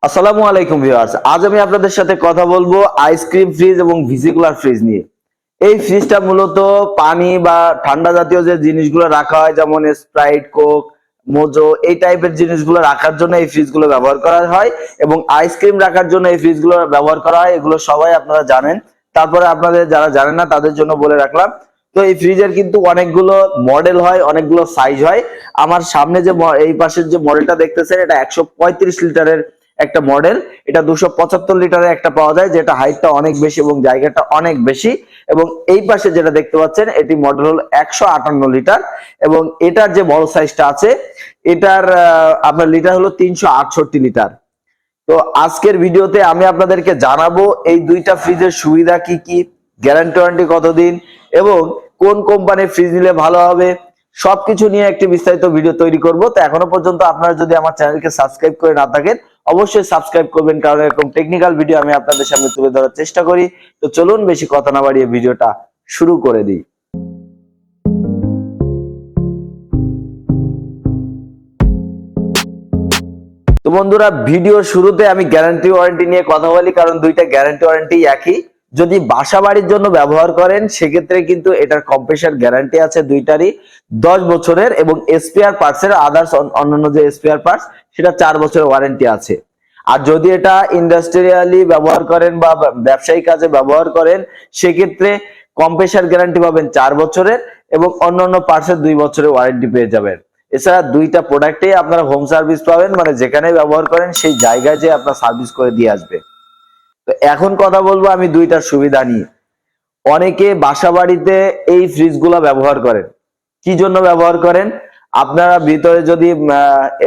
আসসালামু আলাইকুম ভিউয়ার্স, আজ আমি আপনাদের সাথে কথা বলবো আইসক্রিম ফ্রিজ এবং ভিসিকুলার ফ্রিজ নিয়ে। এই ফ্রিজটা মূলত পানি বা ঠান্ডা জাতীয় যে জিনিসগুলো রাখা হয়, যেমন স্প্রাইট, কোক, মোজো, এই টাইপের জিনিসগুলো রাখার জন্য এই ফ্রিজগুলো ব্যবহার করা হয় এবং আইসক্রিম রাখার জন্য এই ফ্রিজগুলো ব্যবহার করা হয়। এগুলো সবাই আপনারা জানেন, তারপরে আপনাদের যারা জানেন না তাদের জন্য বলে রাখলাম। তো এই ফ্রিজের কিন্তু অনেকগুলো মডেল হয়, অনেকগুলো সাইজ হয়। আমার সামনে যে এই পাশের যে মডেলটা দেখতেছেন, এটা 135 লিটারের একটা মডেল। এটা 275 লিটারের একটা পাওয়া যায়, যেটা হাইটটা অনেক বেশি এবং জায়গাটা অনেক বেশি। এবং এই পাশে যেটা দেখতে পাচ্ছেন, এটি মডেল হলো 158 লিটার এবং এটার যে বড় সাইজটা আছে, এটার আপনার লিটার হলো 368 লিটার। তো আজকের ভিডিওতে আমি আপনাদেরকে জানাবো এই দুইটা ফ্রিজের সুবিধা কি কি, গ্যারান্টি ওয়ারেন্টি কতদিন এবং কোন কোম্পানির ফ্রিজ নিলে ভালো হবে, সবকিছু নিয়ে একটি বিস্তারিত ভিডিও তৈরি করব। তো এখনো পর্যন্ত আপনারা যদি আমার চ্যানেলকে সাবস্ক্রাইব করে না থাকেন, অবশ্যই সাবস্ক্রাইব করবেন, কারণ এরকম টেকনিক্যাল ভিডিও আমি আপনাদের সামনে তুলে ধরার চেষ্টা করি। তো চলুন বেশি কথা না বাড়িয়ে ভিডিওটা শুরু করে দিই। তো বন্ধুরা, ভিডিওর শুরুতে আমি গ্যারান্টি ওয়ারেন্টি নিয়ে কথা বলি, কারণ দুইটা গ্যারান্টি ওয়ারেন্টি একই। যদি বাসা বাড়ির জন্য ব্যবহার করেন, সেক্ষেত্রে কিন্তু এটার কম্প্রেসার গ্যারান্টি আছে দুইটারই 10 বছরের এবং স্পেয়ার পার্টসের আদার্স অন্যান্য যে স্পেয়ার পার্টস, সেটা 4 বছরের ওয়ারেন্টি আছে। আর যদি এটা ইন্ডাস্ট্রিয়ালি ব্যবহার করেন বা ব্যবসায়িক কাজে ব্যবহার করেন, সেক্ষেত্রে কম্প্রেসার গ্যারান্টি পাবেন 4 বছরের এবং অন্যান্য পার্টসের 2 বছরের ওয়ারেন্টি পেয়ে যাবেন। এছাড়া দুইটা প্রোডাক্টেই আপনারা হোম সার্ভিস পাবেন, মানে যেখানে ব্যবহার করেন সেই জায়গায় যে আপনার সার্ভিস করে দিয়ে আসবে। তো এখন কথা বলবো আমি দুইটার সুবিধা নিয়ে। অনেকে বাসা বাড়িতে এই ফ্রিজগুলো ব্যবহার করেন, কি জন্য ব্যবহার করেন? আপনারা ভিতরে যদি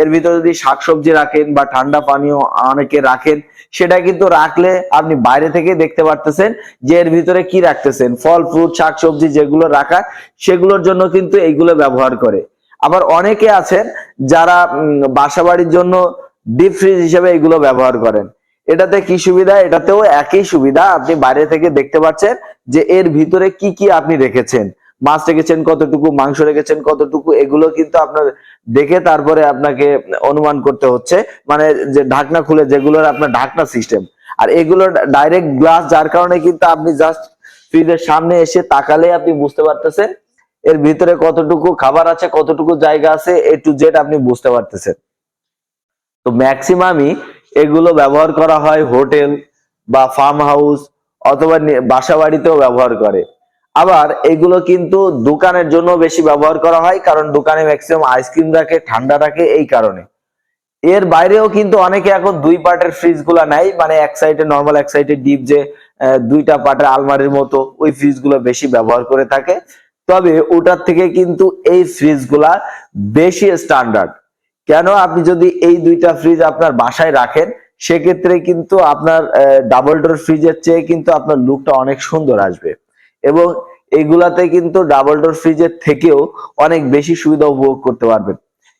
এর ভিতরে যদি শাকসবজি রাখেন বা ঠান্ডা পানীয় অনেকে রাখেন, সেটা কিন্তু রাখলে আপনি বাইরে থেকে দেখতে পারতেছেন যে এর ভিতরে কি রাখতেছেন। ফল, ফ্রুট, শাকসবজি যেগুলো রাখা, সেগুলোর জন্য কিন্তু এইগুলো ব্যবহার করে। আবার অনেকে আছেন যারা বাসা বাড়ির জন্য ডিপ ফ্রিজ হিসেবে এগুলো ব্যবহার করেন। এটাতে কি সুবিধা? এটাতেও একই সুবিধা। আপনি বাইরে থেকে দেখতে পাচ্ছেন যে এর ভিতরে কি কি আপনি রেখেছেন, মাছ রেখেছেন কতটুকু, মাংস রেখেছেন কতটুকু, এগুলো কিন্তু আপনার দেখে তারপরে আপনাকে অনুমান করতে হচ্ছে, মানে যে ঢাকনা খুলে, যেগুলোর আপনার ঢাকনা সিস্টেম। আর এগুলো ডাইরেক্ট গ্লাস, যার কারণে কিন্তু আপনি জাস্ট ফ্রিজের সামনে এসে তাকালে আপনি বুঝতে পারতেছেন এর ভিতরে কতটুকু খাবার আছে, কতটুকু জায়গা আছে, এ টু জেড আপনি বুঝতে পারতেছেন। তো ম্যাক্সিমামই এগুলো ব্যবহার করা হয় হোটেল বা ফার্ম হাউস অথবা বাসা বাড়িতেও ব্যবহার করে। আবার এগুলো কিন্তু দোকানের জন্য বেশি ব্যবহার করা হয়, কারণ দোকানে ম্যাক্সিমাম আইসক্রিম রাখে, ঠান্ডা রাখে, এই কারণে। এর বাইরেও কিন্তু অনেকে এখন 2 পার্টের ফ্রিজ গুলা নেয়, মানে এক সাইডে নর্মাল, এক সাইডে ডিপ, যে 2টা পার্টের আলমারির মতো, ওই ফ্রিজ গুলো বেশি ব্যবহার করে থাকে। তবে ওটার থেকে কিন্তু এই ফ্রিজ গুলা বেশি স্ট্যান্ডার্ড। কেন? আপনি যদি এই 2টা ফ্রিজ আপনার বাসায় রাখেন, সেক্ষেত্রে কিন্তু আপনার ডাবল ডোর ফ্রিজের চেয়ে কিন্তু আপনার লুকটা অনেক সুন্দর আসবে এবং এগুলাতে কিন্তু ডাবল ডোর ফ্রিজের থেকেও অনেক বেশি সুবিধা উপভোগ করতে পারবেন।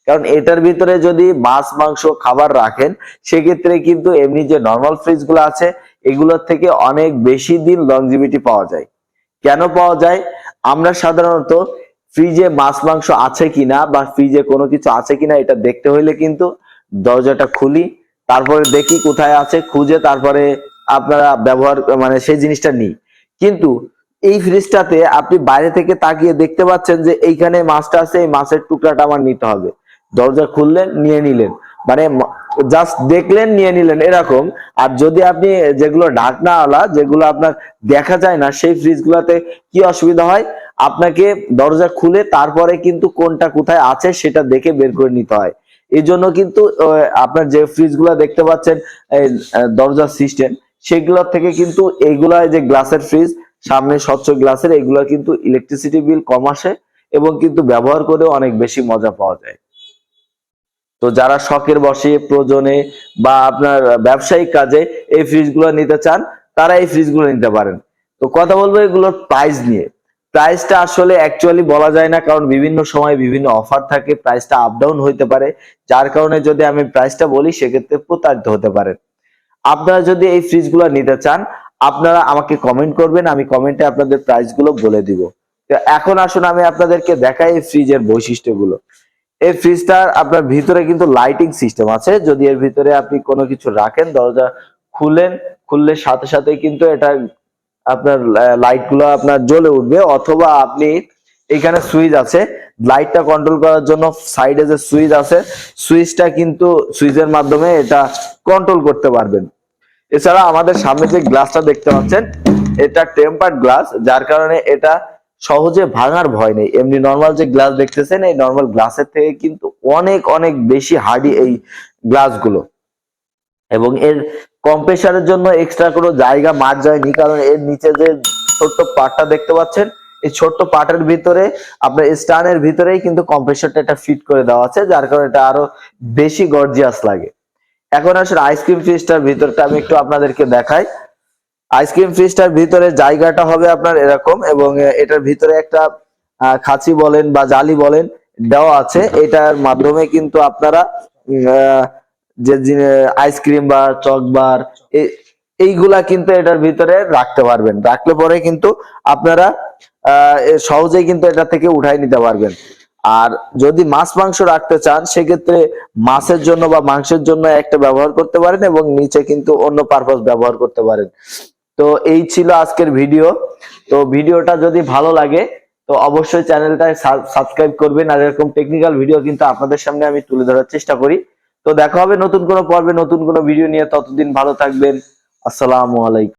কারণ এটার ভিতরে যদি মাছ, মাংস, খাবার রাখেন, সেক্ষেত্রে কিন্তু এমনি যে নর্মাল ফ্রিজ গুলো আছে, এগুলোর থেকে অনেক বেশি দিন লংজিভিটি পাওয়া যায়। কেন পাওয়া যায়? আমরা সাধারণত ফ্রিজে মাছ, মাংস আছে কিনা বা ফ্রিজে কোনো কিছু আছে কিনা এটা দেখতে হইলে কিন্তু দরজাটা খুলি, তারপরে দেখি কোথায় আছে, খুঁজে তারপরে আপনারা ব্যবহার, মানে সেই জিনিসটা নিই। কিন্তু এই ফ্রিজটাতে আপনি বাইরে থেকে তাকিয়ে দেখতে পাচ্ছেন যে এইখানে মাছটা আছে, এই মাছের টুকরাটা আমার নিতে হবে, দরজা খুললেন, নিয়ে নিলেন, মানে জাস্ট দেখলেন, নিয়ে নিলেন, এরকম। আর যদি আপনি যেগুলো ঢাকনাওয়ালা, যেগুলো আপনার দেখা যায় না, সেই ফ্রিজ গুলাতে কি অসুবিধা হয়? আপনাকে দরজা খুলে তারপরে কিন্তু কোনটা কোথায় আছে সেটা দেখে বের করে নিতে হয়। এই জন্য কিন্তু আপনার যে ফ্রিজ গুলা দেখতে পাচ্ছেন দরজার সিস্টেম, সেগুলোর থেকে কিন্তু এইগুলা যে গ্লাসের ফ্রিজ, সামনে স্বচ্ছ গ্লাসের, এগুলা কিন্তু ইলেকট্রিসিটি বিল কম আসে এবং কিন্তু ব্যবহার করে অনেক বেশি মজা পাওয়া যায়। তো যারা শখের বশে, প্রয়োজনে বা আপনার ব্যবসায়িক কাজে এই ফ্রিজগুলো নিতে চান, তারা এই ফ্রিজগুলো নিতে পারেন। তো কথা বলবো এগুলোর প্রাইস নিয়ে। প্রাইসটা আসলে অ্যাকচুয়ালি বলা যায় না, কারণ বিভিন্ন সময় বিভিন্ন অফার থাকে, প্রাইসটা আপ ডাউন হইতে পারে, যার কারণে যদি আমি প্রাইসটা বলি সেক্ষেত্রে প্রতারিত হতে পারে। আপনারা যদি এই ফ্রিজগুলো নিতে চান, আপনারা আমাকে কমেন্ট করবেন, আমি কমেন্টে আপনাদের প্রাইসগুলো বলে দিব। তো এখন আসুন আমি আপনাদেরকে দেখাই এই ফ্রিজের বৈশিষ্ট্যগুলো। এই ফ্রিজটার আপনার ভিতরে কিন্তু লাইটিং সিস্টেম আছে, যদি এর ভিতরে আপনি কোনো কিছু রাখেন, দরজা খুললে সাথে সাথে কিন্তু এটা আপনার লাইট গুলো আপনার জ্বলে উঠবে, অথবা আপনি এখানে সুইচ আছে লাইটটা কন্ট্রোল করার জন্য, সাইডে যে সুইচ আছে সুইচটা কিন্তু সুইচের মাধ্যমে এটা কন্ট্রোল করতে পারবেন। এছাড়া আমাদের সামনে যে গ্লাসটা দেখতে পাচ্ছেন এটা টেম্পার্ড গ্লাস, যার কারণে এটা সহজে ভাঙার ভয় নেই। এমনি নর্মাল যে গ্লাস দেখতেছেন এই নর্মাল গ্লাসের থেকে কিন্তু অনেক অনেক বেশি হার্ডি এই গ্লাসগুলো। এবং এর কম্প্রেসারের জন্য এক্সট্রা কোনো জায়গা মার যায়নি, কারণ এর নিচে যে ছোট্ট পার্টটা দেখতে পাচ্ছেন এই ছোট্ট পার্টের ভিতরে আপনার স্টানের ভিতরেই কিন্তু কম্প্রেসারটা এটা ফিট করে দেওয়া আছে, যার কারণে এটা আরো বেশি গর্জিয়াস লাগে। এখন আসলে আইসক্রিম ফ্রিজটার ভিতরটা আমি একটু আপনাদেরকে দেখাই। আইসক্রিম ফ্রিজটার ভিতরে জায়গাটা হবে আপনার এরকম, এবং এটার ভিতরে একটা খাঁচি বলেন বা জালি বলেন দেওয়া আছে, এটার মাধ্যমে কিন্তু আপনারা যে আইসক্রিম বা চকবার এইগুলা কিন্তু এটার ভিতরে রাখতে পারবেন। রাখলে পরে কিন্তু আপনারা সহজেই কিন্তু এটা থেকে উঠাই নিতে পারবেন। আর যদি মাছ মাংস রাখতে চান সেক্ষেত্রে মাছের জন্য বা মাংসের জন্য একটা ব্যবহার করতে পারেন, এবং নিচে কিন্তু অন্য পারপাস ব্যবহার করতে পারেন। তো এই ছিল আজকের ভিডিও। তো ভিডিওটা যদি ভালো লাগে তো অবশ্যই চ্যানেলটা সাবস্ক্রাইব করবেন, আর এরকম টেকনিক্যাল ভিডিও কিন্তু আপনাদের সামনে আমি তুলে ধরার চেষ্টা করি। তো দেখা হবে নতুন কোনো পর্বে নতুন কোনো ভিডিও নিয়ে, ততদিন ভালো থাকবেন। আসসালামু আলাইকুম।